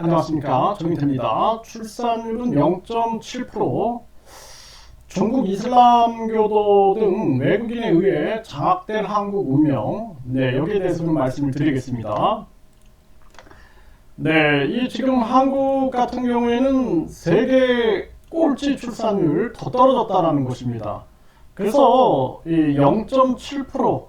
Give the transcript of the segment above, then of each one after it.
안녕하십니까, 정인태입니다. 출산율은 0.7%, 중국 이슬람교도 등 외국인에 의해 장악된 한국 운명, 여기에 대해서 좀 말씀을 드리겠습니다. 이 지금 한국 같은 경우에는 세계 꼴찌 출산율 더 떨어졌다는 것입니다. 그래서 이 0.7%,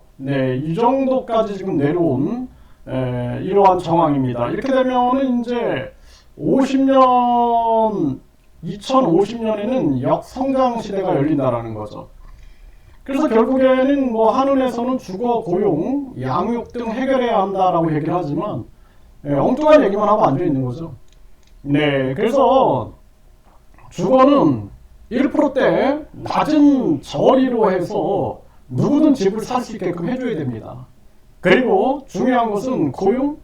이 정도까지 지금 내려온 이러한 정황입니다. 이렇게 되면은 이제 2050년에는 역성장 시대가 열린다라는 거죠. 그래서 결국에는 뭐 한은에서는 주거, 고용, 양육 등 해결해야 한다라고 얘기를 하지만 엉뚱한 얘기만 하고 앉아 있는 거죠. 그래서 주거는 1%대 낮은 저리로 해서 누구든 집을 살 수 있게끔 해줘야 됩니다. 그리고 중요한 것은 고용.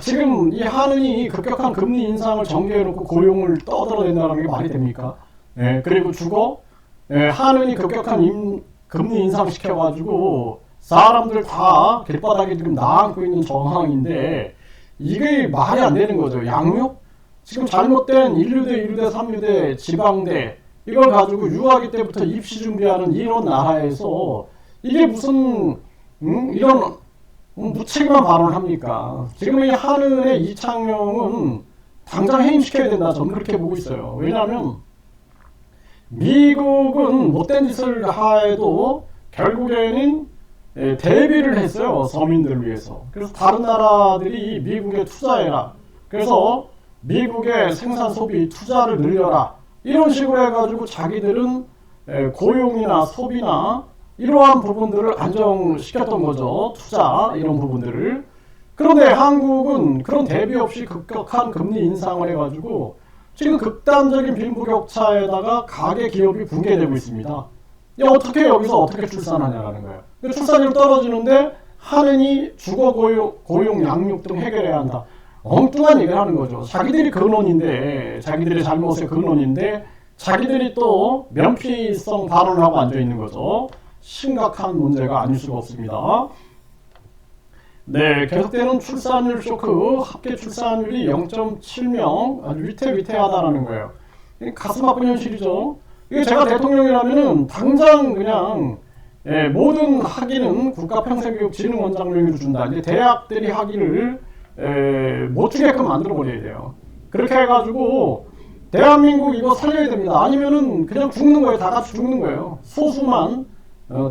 지금 이 한은이 급격한 금리 인상을 전개해놓고 고용을 떠들어댄다는 게 말이 됩니까? 그리고 주거. 한은이 급격한 금리 인상 시켜가지고 사람들 다 길바닥에 지금 나앉고 있는 정황인데 이게 말이 안 되는 거죠. 양육? 지금 잘못된 1류대, 2류대, 3류대, 지방대 이걸 가지고 유아기 때부터 입시 준비하는 이런 나라에서 이게 무슨 이런 무책임한 발언을 합니까? 지금 이 한은의 이창용은 당장 해임시켜야 된다. 저는 그렇게 보고 있어요. 왜냐하면 미국은 못된 짓을 하에도 결국에는 대비를 했어요. 서민들을 위해서. 그래서 다른 나라들이 미국에 투자해라. 그래서 미국의 생산 소비 투자를 늘려라. 이런 식으로 해가지고 자기들은 고용이나 소비나 이러한 부분들을 안정시켰던 거죠. 투자 이런 부분들을. 그런데 한국은 그런 대비 없이 급격한 금리 인상을 해가지고 지금 극단적인 빈부격차에다가 가계 기업이 붕괴되고 있습니다. 어떻게 여기서 어떻게 출산하냐라는 거예요. 출산율 떨어지는데 한은이 주거, 고용, 양육 등 해결해야 한다. 엉뚱한 얘기를 하는 거죠. 자기들이 근원인데, 자기들의 잘못의 근원인데 자기들이 또 면피성 발언을 하고 앉아 있는 거죠. 심각한 문제가 아닐 수가 없습니다. 계속되는 출산율 쇼크, 합계 출산율이 0.7명, 아주 위태위태하다라는 거예요. 가슴 아픈 현실이죠. 이게 제가 대통령이라면은 당장 그냥 모든 학위는 국가평생교육진흥원장령으로 준다. 이제 대학들이 학위를 못 주게끔 만들어 버려야 돼요. 그렇게 해가지고 대한민국 이거 살려야 됩니다. 아니면은 그냥 죽는 거예요. 다 같이 죽는 거예요. 소수만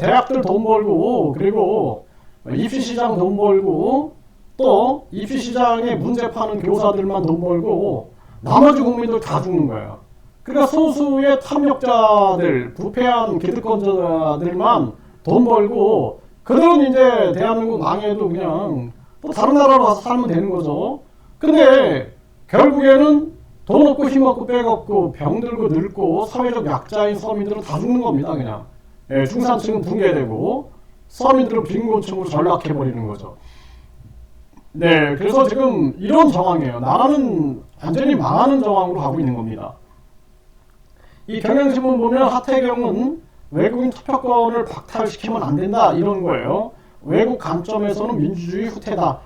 대학들 돈 벌고, 그리고 입시시장 돈 벌고, 또 입시시장에 문제 파는 교사들만 돈 벌고 나머지 국민들 다 죽는 거예요. 그러니까 소수의 탐욕자들, 부패한 기득권자들만 돈 벌고 그들은 이제 대한민국 망해도 그냥 또 다른 나라로 가서 살면 되는 거죠. 근데 결국에는 돈 없고 힘 없고 빽 없고 병들고 늙고 사회적 약자인 서민들은 다 죽는 겁니다. 그냥 중산층은 붕괴되고 서민들은 빈곤층으로 전락해버리는 거죠. 그래서 지금 이런 정황이에요. 나라는 완전히 망하는 정황으로 가고 있는 겁니다. 이 경향신문 보면 하태경은 외국인 투표권을 박탈시키면 안 된다 이런 거예요. 외국 관점에서는 민주주의 후퇴다.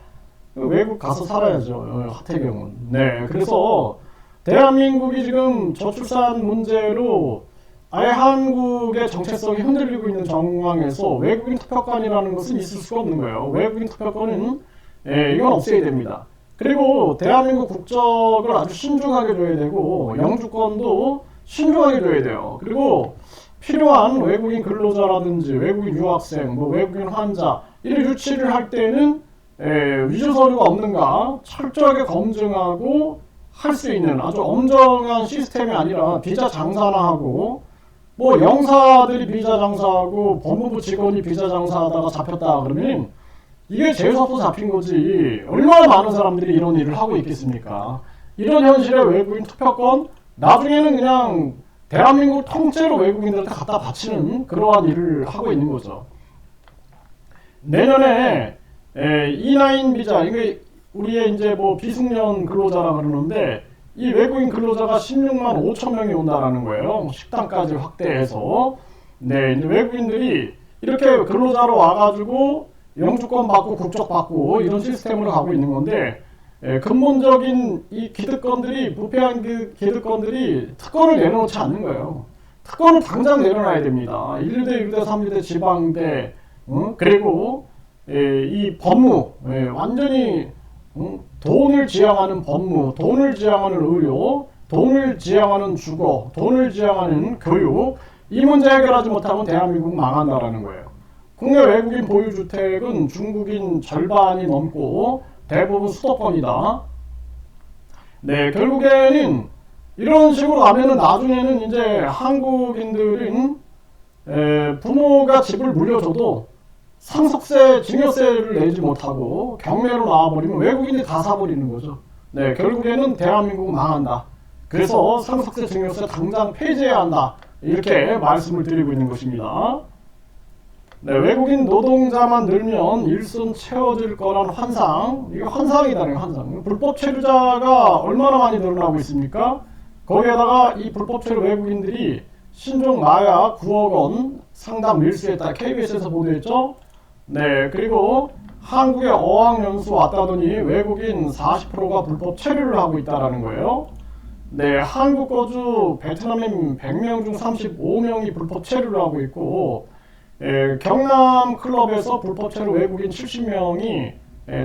외국 가서 살아야죠. 하태경은. 그래서 대한민국이 지금 저출산 문제로 아예 한국의 정체성이 흔들리고 있는 정황에서 외국인 투표권이라는 것은 있을 수가 없는 거예요. 외국인 투표권은 이건 없애야 됩니다. 그리고 대한민국 국적을 아주 신중하게 줘야 되고 영주권도 신중하게 줘야 돼요. 그리고 필요한 외국인 근로자라든지 외국인 유학생, 외국인 환자 이를 유치를 할 때는 위조 서류가 없는가 철저하게 검증하고 할 수 있는 아주 엄정한 시스템이 아니라 비자 장사나 하고 영사들이 비자 장사하고 법무부 직원이 비자 장사하다가 잡혔다 그러면 이게 재수없어 잡힌 거지. 얼마나 많은 사람들이 이런 일을 하고 있겠습니까? 이런 현실의 외국인 투표권 나중에는 그냥 대한민국 통째로 외국인들한테 갖다 바치는 그러한 일을 하고 있는 거죠. 내년에 E9 비자, 이게 우리의 이제 비숙련 근로자라 그러는데 이 외국인 근로자가 16만 5천 명이 온다라는 거예요. 식당까지 확대해서. 이제 외국인들이 이렇게 근로자로 와가지고 영주권 받고 국적 받고 이런 시스템으로 가고 있는 건데 근본적인 이 기득권들이, 부패한 그 기득권들이 특권을 내놓지 않는 거예요. 특권을 당장 내려놔야 됩니다. 1대, 1대, 3대, 지방대, 그리고 이 법무, 완전히 돈을 지향하는 법무, 돈을 지향하는 의료, 돈을 지향하는 주거, 돈을 지향하는 교육, 이 문제 해결하지 못하면 대한민국 망한다라는 거예요. 국내 외국인 보유주택은 중국인 절반이 넘고 대부분 수도권이다. 네, 결국에는 이런 식으로 가면은 나중에는 이제 한국인들은 부모가 집을 물려줘도 상속세, 증여세를 내지 못하고 경매로 나와버리면 외국인이 다 사버리는 거죠. 네, 결국에는 대한민국은 망한다. 그래서 상속세, 증여세 당장 폐지해야 한다. 이렇게 말씀을 드리고 있는 것입니다. 네, 외국인 노동자만 늘면 일손 채워질 거란 환상. 이게 환상이다는 환상. 불법 체류자가 얼마나 많이 늘어나고 있습니까? 거기에다가 이 불법 체류 외국인들이 신종 마약 9억 원 상당 밀수했다. KBS에서 보도했죠. 네, 그리고 한국에 어학연수 왔다더니 외국인 40%가 불법 체류를 하고 있다라는 거예요. 네, 한국 거주 베트남인 100명 중 35명이 불법 체류를 하고 있고, 경남 클럽에서 불법 체류 외국인 70명이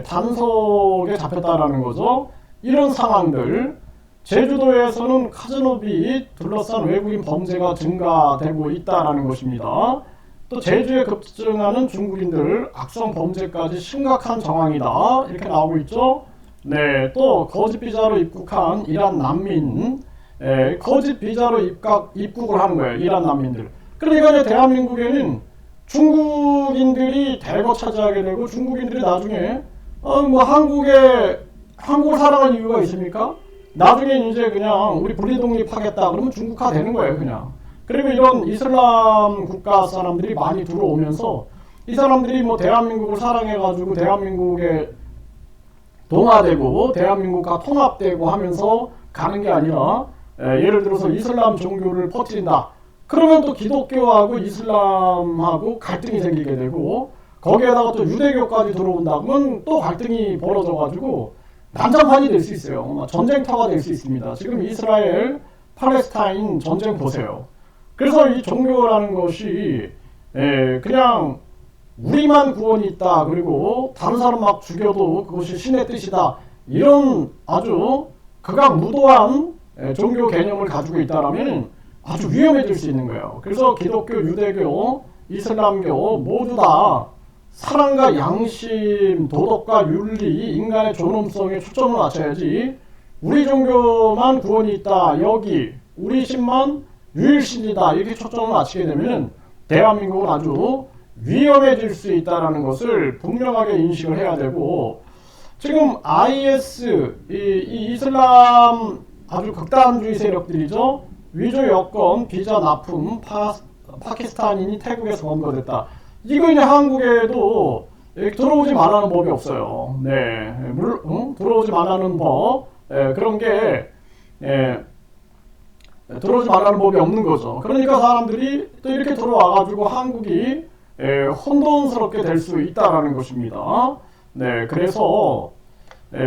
단속에 잡혔다라는 거죠. 이런 상황들, 제주도에서는 카지노비 둘러싼 외국인 범죄가 증가되고 있다라는 것입니다. 또 제주에 급증하는 중국인들 악성 범죄까지 심각한 정황이다. 이렇게 나오고 있죠. 네, 또 거짓 비자로 입국한 이란 난민, 거짓 비자로 입국을 하는 거예요. 이란 난민들. 그러니까 이제 대한민국에는 중국인들이 대거 차지하게 되고 중국인들이 나중에 뭐 한국을 사랑할 이유가 있습니까? 나중에 이제 그냥 우리 분리독립하겠다 그러면 중국화 되는 거예요, 그냥. 그리고 이런 이슬람 국가 사람들이 많이 들어오면서 이 사람들이 뭐 대한민국을 사랑해가지고 대한민국에 동화되고 대한민국과 통합되고 하면서 가는 게 아니라 예를 들어서 이슬람 종교를 퍼뜨린다. 그러면 또 기독교하고 이슬람하고 갈등이 생기게 되고 거기에다가 또 유대교까지 들어온다 그러면 또 갈등이 벌어져가지고 난장판이 될 수 있어요. 전쟁터가 될 수 있습니다. 지금 이스라엘, 팔레스타인 전쟁 보세요. 그래서 이 종교라는 것이 그냥 우리만 구원이 있다. 그리고 다른 사람 막 죽여도 그것이 신의 뜻이다. 이런 아주 극악무도한 종교 개념을 가지고 있다라면 아주 위험해질 수 있는 거예요. 그래서 기독교, 유대교, 이슬람교 모두 다 사랑과 양심, 도덕과 윤리, 인간의 존엄성에 초점을 맞춰야지 우리 종교만 구원이 있다. 여기 우리 신만 유일신이다. 이렇게 초점을 맞추게 되면 대한민국은 아주 위험해질 수 있다는 것을 분명하게 인식을 해야 되고 지금 IS, 이 이슬람 아주 극단주의 세력들이죠. 위조 여권, 비자 납품, 파키스탄인이 태국에서 검거됐다. 이거 이제 한국에도 들어오지 말라는 법이 없어요. 네, 들어오지 말라는 법, 그런 게 들어오지 말라는 법이 없는 거죠. 그러니까 사람들이 또 이렇게 들어와가지고 한국이 혼돈스럽게 될 수 있다라는 것입니다. 네, 그래서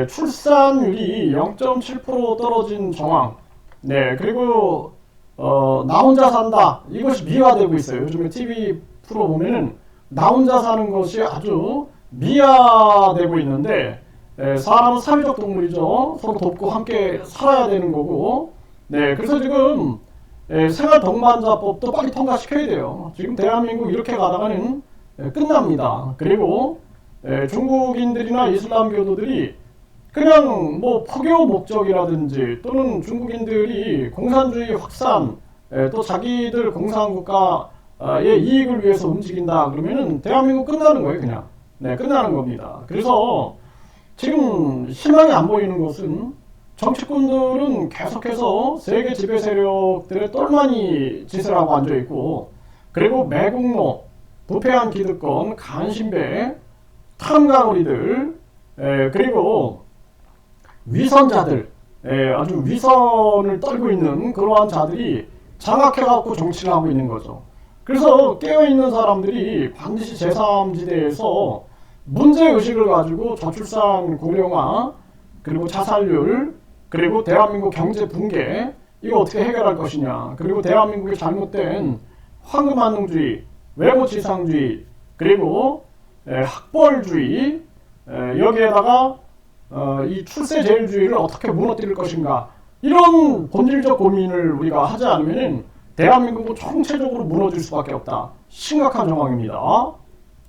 출산율이 0.7% 떨어진 정황. 네, 그리고 나 혼자 산다. 이것이 미화되고 있어요. 요즘에 TV 프로 보면은 나 혼자 사는 것이 아주 미화되고 있는데 사람은 사회적 동물이죠. 서로 돕고 함께 살아야 되는 거고. 네, 그래서 지금 생활동반자법도 빨리 통과시켜야 돼요. 지금 대한민국 이렇게 가다가는 끝납니다. 그리고 중국인들이나 이슬람교도들이 그냥 뭐 포교 목적이라든지 또는 중국인들이 공산주의 확산 또 자기들 공산국가의 이익을 위해서 움직인다 그러면은 대한민국 끝나는 거예요. 그냥. 네, 끝나는 겁니다. 그래서 지금 희망이 안 보이는 것은 정치꾼들은 계속해서 세계 지배 세력들의 똘마니 짓을 하고 앉아있고 그리고 매국노, 부패한 기득권, 간신배, 탐관오리들 그리고 위선자들, 아주 위선을 떨고 있는 그러한 자들이 장악해갖고 정치를 하고 있는 거죠. 그래서 깨어있는 사람들이 반드시 제3지대에서 문제의식을 가지고 저출산 고령화 그리고 자살률, 그리고 대한민국 경제 붕괴, 이거 어떻게 해결할 것이냐, 그리고 대한민국의 잘못된 황금한능주의, 외모지상주의, 그리고 학벌주의, 여기에다가 이 출세제일주의를 어떻게 무너뜨릴 것인가, 이런 본질적 고민을 우리가 하지 않으면 대한민국은 총체적으로 무너질 수밖에 없다. 심각한 상황입니다.